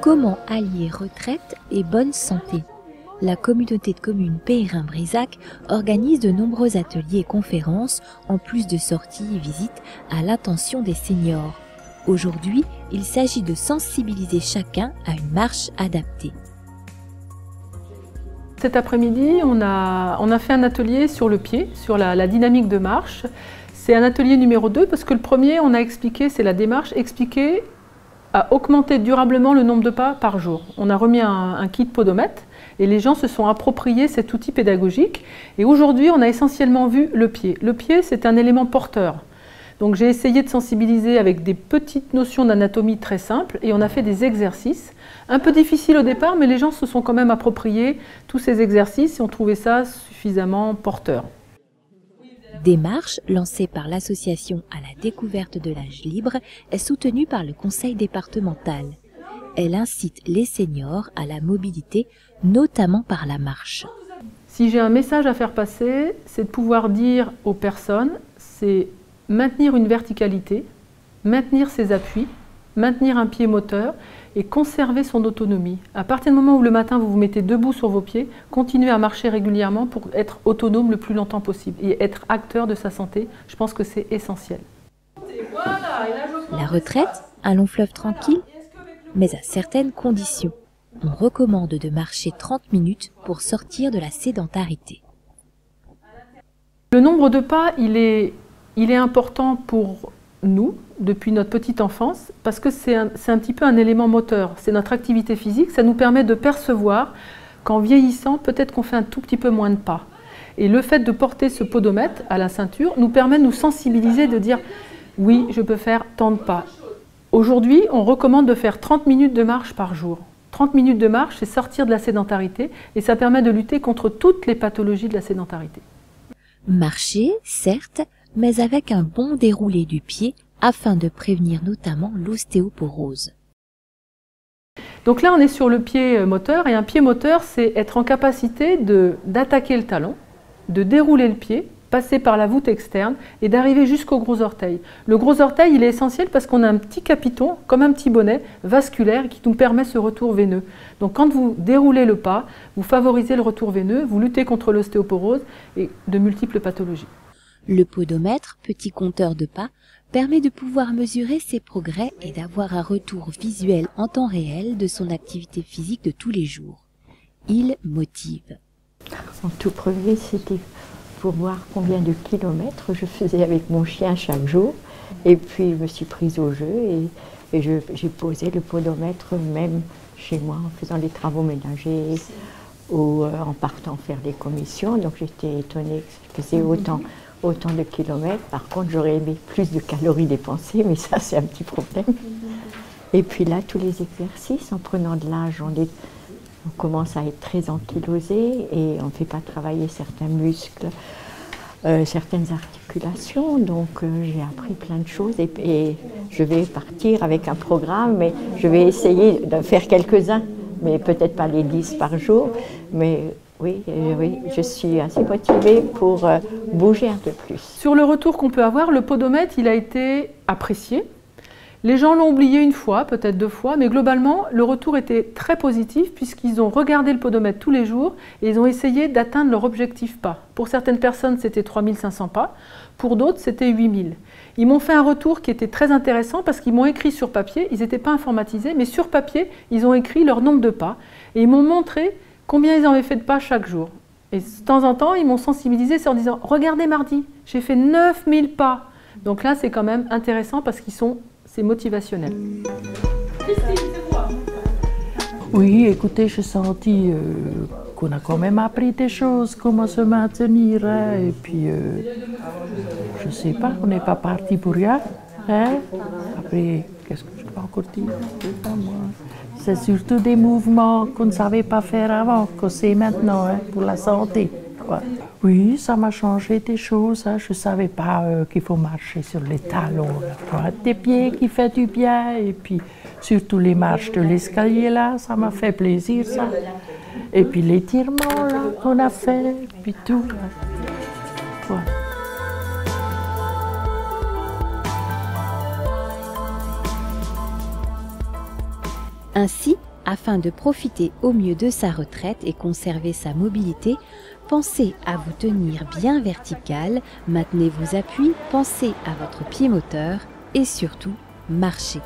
Comment allier retraite et bonne santé? La communauté de communes Peyrin-Brézac organise de nombreux ateliers et conférences, en plus de sorties et visites à l'attention des seniors. Aujourd'hui, il s'agit de sensibiliser chacun à une marche adaptée. Cet après-midi, on a fait un atelier sur le pied, sur la dynamique de marche. C'est un atelier numéro 2 parce que le premier, on a expliqué, c'est la démarche expliquée à augmenter durablement le nombre de pas par jour. On a remis un kit podomètre et les gens se sont appropriés cet outil pédagogique. Et aujourd'hui, on a essentiellement vu le pied. Le pied, c'est un élément porteur. Donc j'ai essayé de sensibiliser avec des petites notions d'anatomie très simples et on a fait des exercices. Un peu difficiles au départ, mais les gens se sont quand même appropriés tous ces exercices et ont trouvé ça suffisamment porteur. Démarche lancée par l'association à la découverte de l'âge libre est soutenue par le conseil départemental. Elle incite les seniors à la mobilité, notamment par la marche. Si j'ai un message à faire passer, c'est de pouvoir dire aux personnes, c'est maintenir une verticalité, maintenir ses appuis, maintenir un pied moteur et conserver son autonomie. À partir du moment où le matin vous vous mettez debout sur vos pieds, continuez à marcher régulièrement pour être autonome le plus longtemps possible et être acteur de sa santé. Je pense que c'est essentiel. La retraite, un long fleuve tranquille, mais à certaines conditions. On recommande de marcher 30 minutes pour sortir de la sédentarité. Le nombre de pas, il est important pour nous, depuis notre petite enfance, parce que c'est un petit peu un élément moteur. C'est notre activité physique, ça nous permet de percevoir qu'en vieillissant, peut-être qu'on fait un tout petit peu moins de pas. Et le fait de porter ce podomètre à la ceinture nous permet de nous sensibiliser, de dire « oui, je peux faire tant de pas ». Aujourd'hui, on recommande de faire 30 minutes de marche par jour. 30 minutes de marche, c'est sortir de la sédentarité et ça permet de lutter contre toutes les pathologies de la sédentarité. Marcher, certes, mais avec un bon déroulé du pied afin de prévenir notamment l'ostéoporose. Donc là, on est sur le pied moteur et un pied moteur, c'est être en capacité d'attaquer le talon, de dérouler le pied, passer par la voûte externe et d'arriver jusqu'au gros orteil. Le gros orteil, il est essentiel parce qu'on a un petit capiton, comme un petit bonnet vasculaire qui nous permet ce retour veineux. Donc quand vous déroulez le pas, vous favorisez le retour veineux, vous luttez contre l'ostéoporose et de multiples pathologies. Le podomètre, petit compteur de pas, permet de pouvoir mesurer ses progrès et d'avoir un retour visuel en temps réel de son activité physique de tous les jours. Il motive. En tout premier, c'était pour voir combien de kilomètres je faisais avec mon chien chaque jour. Et puis, je me suis prise au jeu et j'ai posé le podomètre même chez moi en faisant les travaux ménagers ou en partant faire des commissions. Donc, j'étais étonnée que je faisais autant de kilomètres. Par contre, j'aurais aimé plus de calories dépensées, mais ça, c'est un petit problème. Et puis là, tous les exercices, en prenant de l'âge, on commence à être très ankylosé et on ne fait pas travailler certains muscles, certaines articulations. Donc, j'ai appris plein de choses et je vais partir avec un programme, mais je vais essayer de faire quelques-uns, mais peut-être pas les 10 par jour. Mais oui, je suis assez motivée pour bouger un peu plus. Sur le retour qu'on peut avoir, le podomètre, il a été apprécié. Les gens l'ont oublié une fois, peut-être 2 fois, mais globalement, le retour était très positif puisqu'ils ont regardé le podomètre tous les jours et ils ont essayé d'atteindre leur objectif pas. Pour certaines personnes, c'était 3500 pas, pour d'autres, c'était 8000. Ils m'ont fait un retour qui était très intéressant parce qu'ils m'ont écrit sur papier, ils n'étaient pas informatisés, mais sur papier, ils ont écrit leur nombre de pas et ils m'ont montré combien ils avaient fait de pas chaque jour. Et de temps en temps, ils m'ont sensibilisé en disant « Regardez mardi, j'ai fait 9000 pas ». Donc là, c'est quand même intéressant parce c'est motivationnel. Oui, écoutez, j'ai senti qu'on a quand même appris des choses, comment se maintenir, hein, et puis, je ne sais pas, on n'est pas parti pour rien. Hein. Après, qu'est-ce que je peux encore dire? C'est surtout des mouvements qu'on ne savait pas faire avant, qu'on sait maintenant, hein, pour la santé. Quoi. Oui, ça m'a changé des choses. Hein. Je ne savais pas qu'il faut marcher sur les talons, la pointe des pieds qui fait du bien. Et puis, surtout les marches de l'escalier, là, ça m'a fait plaisir, ça. Et puis l'étirement, là, qu'on a fait, puis tout. Là. Voilà. Ainsi, afin de profiter au mieux de sa retraite et conserver sa mobilité, pensez à vous tenir bien vertical, maintenez vos appuis, pensez à votre pied moteur et surtout, marchez.